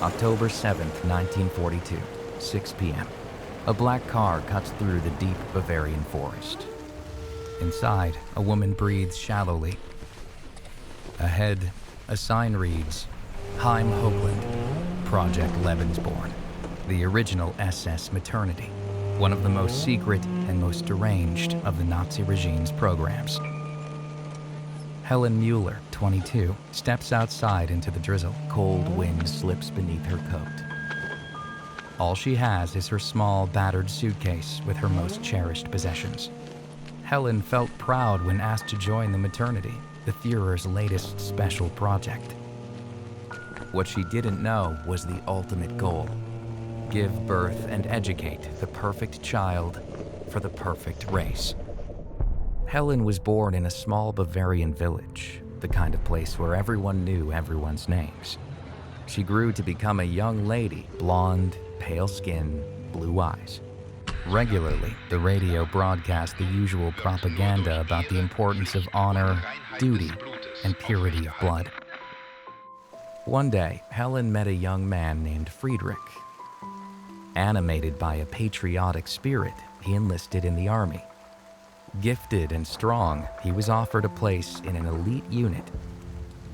October 7th, 1942, 6 p.m. A black car cuts through the deep Bavarian forest. Inside, a woman breathes shallowly. Ahead, a sign reads, Heim Hoagland, Project Lebensborn, the original SS Maternity, one of the most secret and most deranged of the Nazi regime's programs. Helen Mueller, 22, steps outside into the drizzle. Cold wind slips beneath her coat. All she has is her small, battered suitcase with her most cherished possessions. Helen felt proud when asked to join the maternity, the Führer's latest special project. What she didn't know was the ultimate goal: give birth and educate the perfect child for the perfect race. Helen was born in a small Bavarian village, the kind of place where everyone knew everyone's names. She grew to become a young lady, blonde, pale skin, blue eyes. Regularly, the radio broadcast the usual propaganda about the importance of honor, duty, and purity of blood. One day, Helen met a young man named Friedrich. Animated by a patriotic spirit, he enlisted in the army. Gifted and strong, he was offered a place in an elite unit,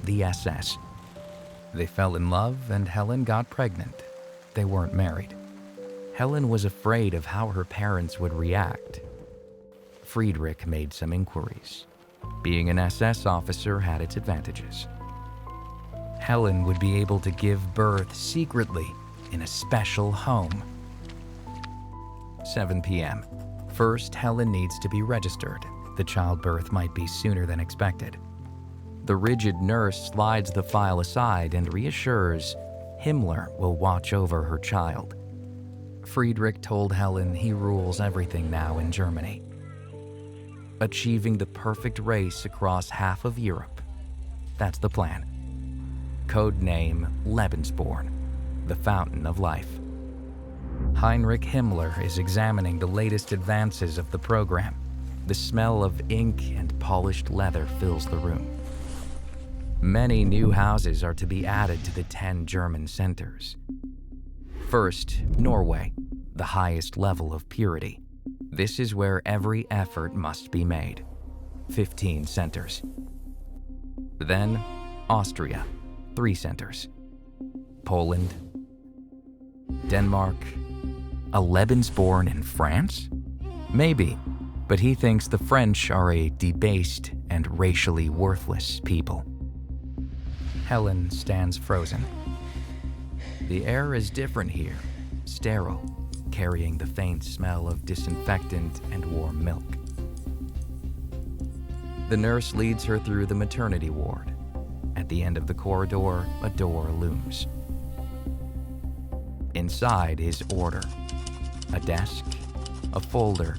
the SS. They fell in love and Helen got pregnant. They weren't married. Helen was afraid of how her parents would react. Friedrich made some inquiries. Being an SS officer had its advantages. Helen would be able to give birth secretly in a special home. 7 p.m. First, Helen needs to be registered. The childbirth might be sooner than expected. The rigid nurse slides the file aside and reassures Himmler will watch over her child. Friedrich told Helen he rules everything now in Germany. Achieving the perfect race across half of Europe. That's the plan. Code name Lebensborn, the fountain of life. Heinrich Himmler is examining the latest advances of the program. The smell of ink and polished leather fills the room. Many new houses are to be added to the 10 German centers. First, Norway, the highest level of purity. This is where every effort must be made. 15 centers. Then, Austria, 3 centers. Poland, Denmark, a Lebensborn in France? Maybe, but he thinks the French are a debased and racially worthless people. Helen stands frozen. The air is different here, sterile, carrying the faint smell of disinfectant and warm milk. The nurse leads her through the maternity ward. At the end of the corridor, a door looms. Inside is order. A desk, a folder,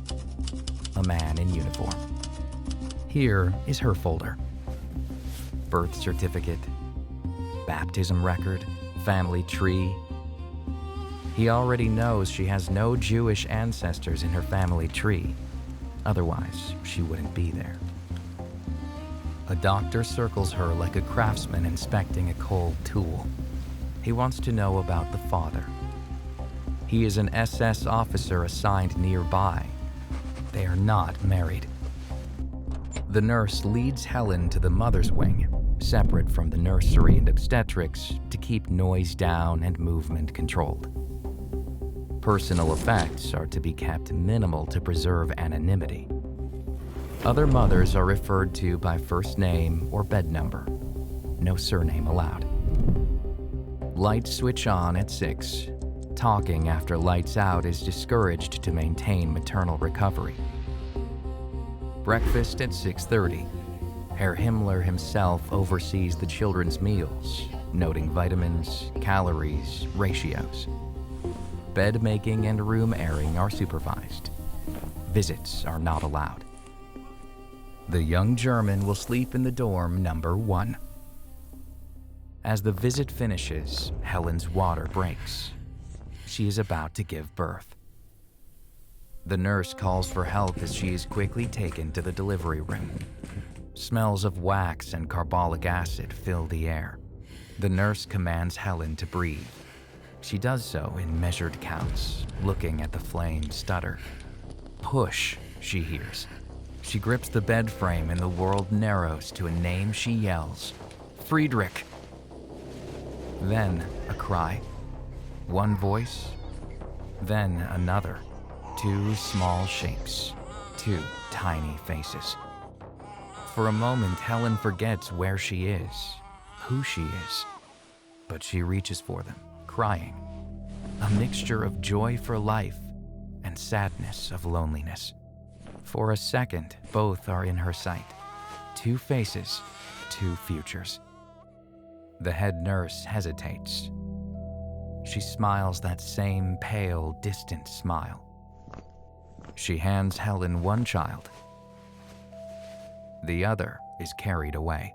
a man in uniform. Here is her folder. Birth certificate, baptism record, family tree. He already knows she has no Jewish ancestors in her family tree. Otherwise, she wouldn't be there. A doctor circles her like a craftsman inspecting a cold tool. He wants to know about the father. He is an SS officer assigned nearby. They are not married. The nurse leads Helen to the mother's wing, separate from the nursery and obstetrics, to keep noise down and movement controlled. Personal effects are to be kept minimal to preserve anonymity. Other mothers are referred to by first name or bed number. No surname allowed. Lights switch on at 6. Talking after lights out is discouraged to maintain maternal recovery. Breakfast at 6:30. Herr Himmler himself oversees the children's meals, noting vitamins, calories, ratios. Bed making and room airing are supervised. Visits are not allowed. The young German will sleep in the dorm number 1. As the visit finishes, Helen's water breaks. She is about to give birth. The nurse calls for help as she is quickly taken to the delivery room. Smells of wax and carbolic acid fill the air. The nurse commands Helen to breathe. She does so in measured counts, looking at the flame stutter. Push, she hears. She grips the bed frame and the world narrows to a name she yells. Friedrich. Then a cry. One voice, then another. Two small shapes, two tiny faces. For a moment, Helen forgets where she is, who she is. But she reaches for them, crying. A mixture of joy for life and sadness of loneliness. For a second, both are in her sight. Two faces, two futures. The head nurse hesitates. She smiles that same pale, distant smile. She hands Helen one child. The other is carried away.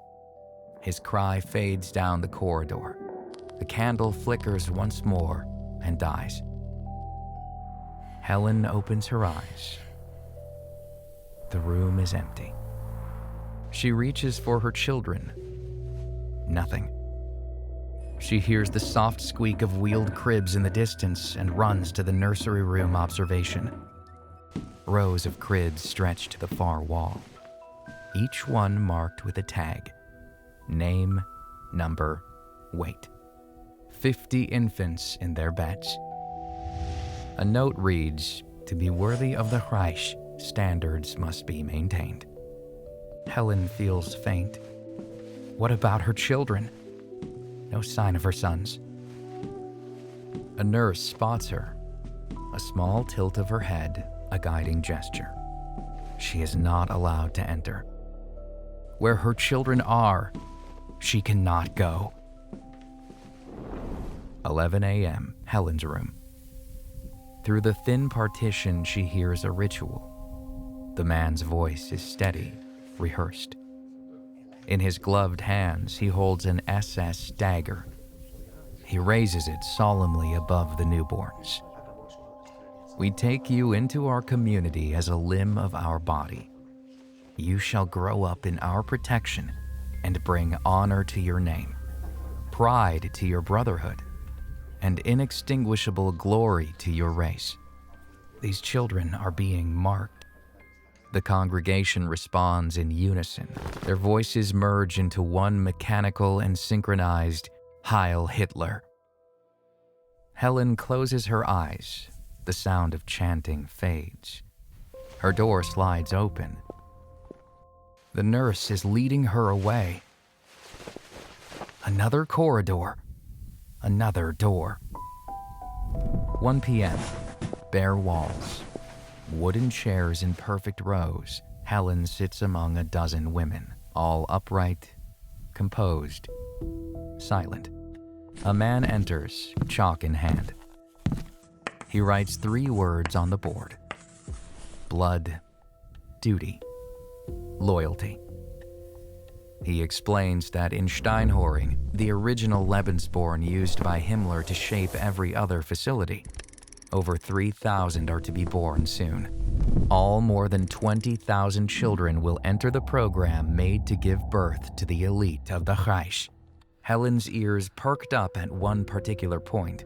His cry fades down the corridor. The candle flickers once more and dies. Helen opens her eyes. The room is empty. She reaches for her children. Nothing. She hears the soft squeak of wheeled cribs in the distance and runs to the nursery room observation. Rows of cribs stretch to the far wall, each one marked with a tag. Name, number, weight. 50 infants in their beds. A note reads, "To be worthy of the Reich, standards must be maintained." Helen feels faint. What about her children? No sign of her sons. A nurse spots her. A small tilt of her head, a guiding gesture. She is not allowed to enter. Where her children are, she cannot go. 11 a.m., Helen's room. Through the thin partition, she hears a ritual. The man's voice is steady, rehearsed. In his gloved hands, he holds an SS dagger. He raises it solemnly above the newborns. "We take you into our community as a limb of our body. You shall grow up in our protection and bring honor to your name, pride to your brotherhood, and inextinguishable glory to your race." These children are being marked. The congregation responds in unison. Their voices merge into one mechanical and synchronized Heil Hitler. Helen closes her eyes. The sound of chanting fades. Her door slides open. The nurse is leading her away. Another corridor. Another door. 1 p.m. Bare walls. Wooden chairs in perfect rows. Helen sits among a dozen women, all upright, composed, silent. A man enters, chalk in hand. He writes 3 words on the board. Blood, duty, loyalty. He explains that in Steinhöring, the original Lebensborn used by Himmler to shape every other facility, over 3,000 are to be born soon. All more than 20,000 children will enter the program made to give birth to the elite of the Reich. Helen's ears perked up at one particular point.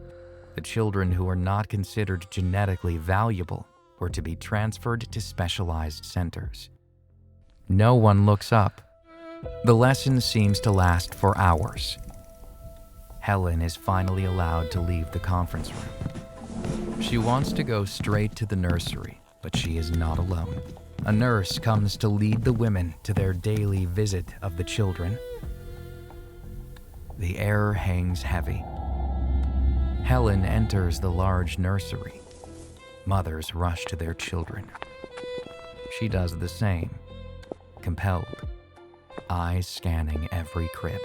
The children who were not considered genetically valuable were to be transferred to specialized centers. No one looks up. The lesson seems to last for hours. Helen is finally allowed to leave the conference room. She wants to go straight to the nursery, but she is not alone. A nurse comes to lead the women to their daily visit of the children. The air hangs heavy. Helen enters the large nursery. Mothers rush to their children. She does the same, compelled, eyes scanning every crib.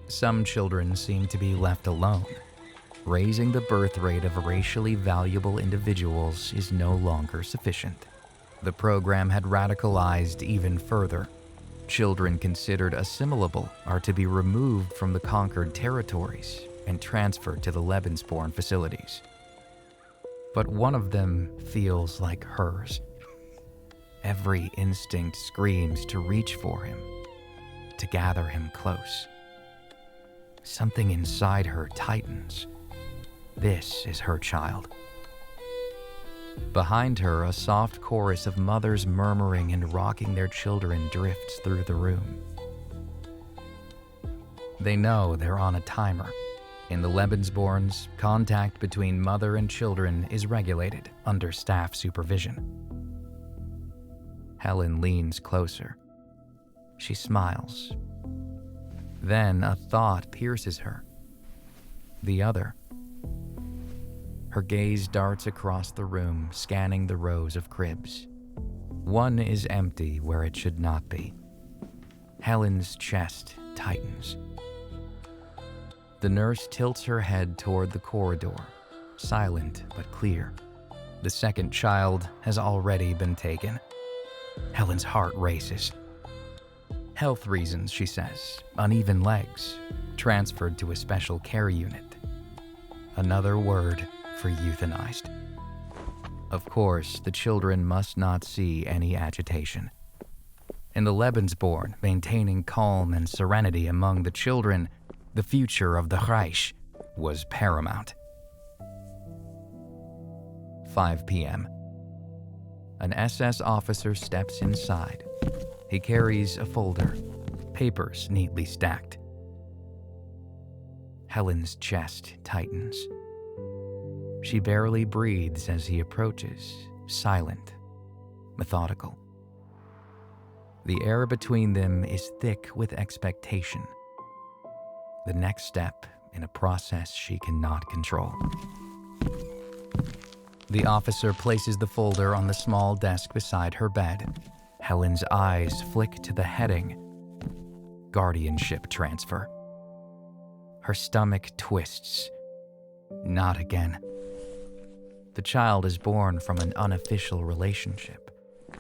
Some children seem to be left alone. Raising the birth rate of racially valuable individuals is no longer sufficient. The program had radicalized even further. Children considered assimilable are to be removed from the conquered territories and transferred to the Lebensborn facilities. But one of them feels like hers. Every instinct screams to reach for him, to gather him close. Something inside her tightens. This is her child. Behind her, a soft chorus of mothers murmuring and rocking their children drifts through the room. They know they're on a timer. In the Lebensborns, contact between mother and children is regulated under staff supervision. Helen leans closer. She smiles. Then a thought pierces her. The other. Her gaze darts across the room, scanning the rows of cribs. One is empty where it should not be. Helen's chest tightens. The nurse tilts her head toward the corridor, silent but clear. The second child has already been taken. Helen's heart races. Health reasons, she says. Uneven legs. Transferred to a special care unit. Another word for euthanized. Of course, the children must not see any agitation. In the Lebensborn, maintaining calm and serenity among the children, the future of the Reich was paramount. 5 p.m. An SS officer steps inside. He carries a folder, papers neatly stacked. Helen's chest tightens. She barely breathes as he approaches, silent, methodical. The air between them is thick with expectation. The next step in a process she cannot control. The officer places the folder on the small desk beside her bed. Helen's eyes flick to the heading, Guardianship Transfer. Her stomach twists. Not again. The child is born from an unofficial relationship.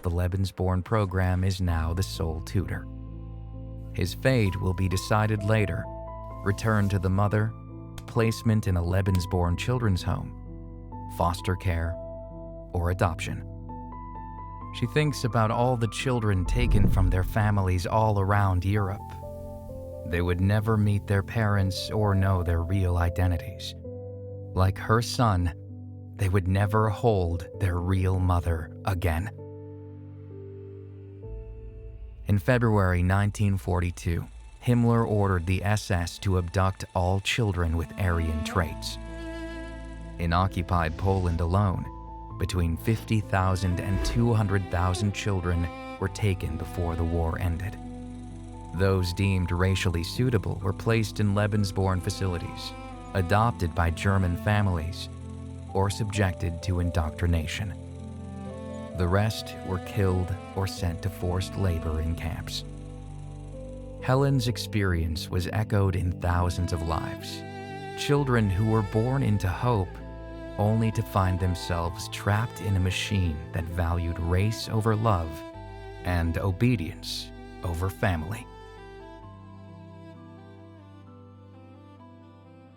The Lebensborn program is now the sole tutor. His fate will be decided later. Return to the mother, placement in a Lebensborn children's home, foster care, or adoption. She thinks about all the children taken from their families all around Europe. They would never meet their parents or know their real identities. Like her son, they would never hold their real mother again. In February 1942, Himmler ordered the SS to abduct all children with Aryan traits. In occupied Poland alone, between 50,000 and 200,000 children were taken before the war ended. Those deemed racially suitable were placed in Lebensborn facilities, adopted by German families, or subjected to indoctrination. The rest were killed or sent to forced labor in camps. Helen's experience was echoed in thousands of lives. Children who were born into hope, only to find themselves trapped in a machine that valued race over love and obedience over family.